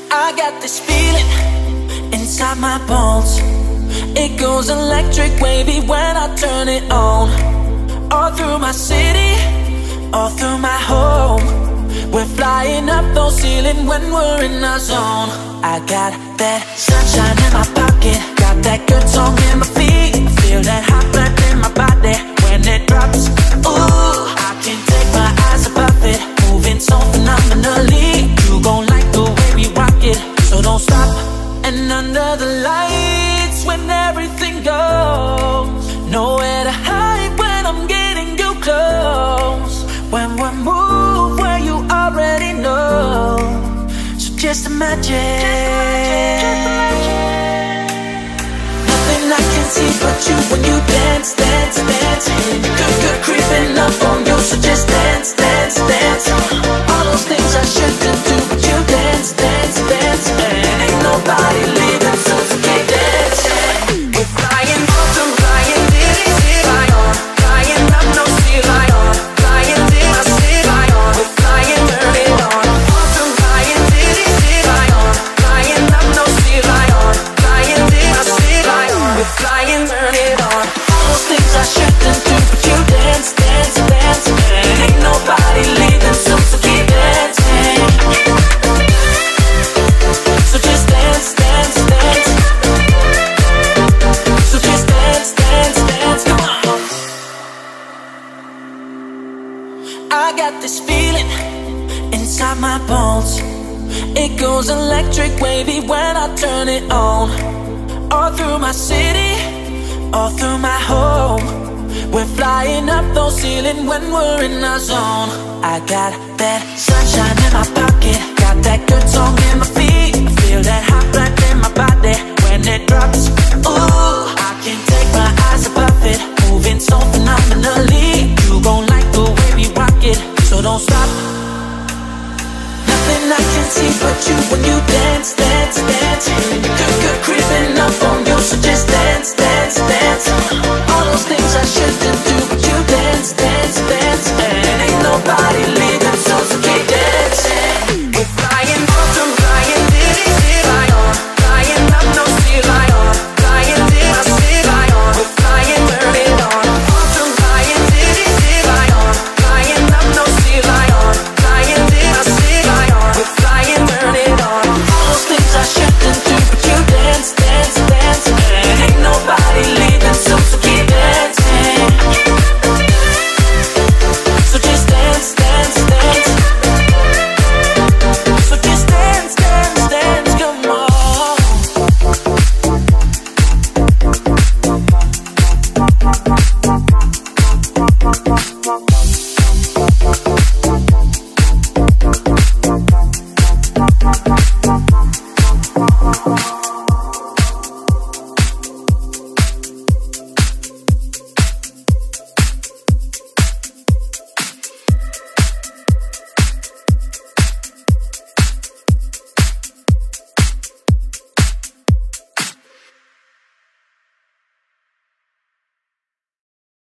I got this feeling inside my bones. It goes electric wavy when I turn it on. All through my city, all through my home. We're flying up those ceilings when we're in our zone. I got that sunshine in my pocket, got that good song in my feet. Feel that hot blood in my body when it drops. Ooh, I can't take my eyes above it, moving so phenomenally. You gon' like the way we rock it, so don't stop. And under the lights when everything goes, nowhere to hide when I'm getting you close. When we move where you already know, so just imagine. Nothing I can see but you when you dance, dance, dance. Good creeping up on you, so just dance, dance, dance. All those things I shouldn't do, but you dance, dance, dance. And ain't nobody leaving, so keep dancing. We're flying up to flying, diddy, fly on. Flying up, no sea, fly on. Flying, diddy, fly on. We're flying, turn it on. Up to flying, diddy, fly on. Flying up, no sea, fly on. Flying, diddy, fly on. We're flying, turn it on. All those things I shouldn't do, but you dance, dance, dance. And ain't nobody leaving, so keep dancing. So just dance, dance, dance. So just dance, dance, dance. Come on. I got this feeling inside my bones. It goes electric wavy when I turn it on. All through my city, all through my home. We're flying up those ceilings when we're in our zone. I got that sunshine in my pocket, got that good song in my feet. Feel that hot blood in my body when it drops. Ooh,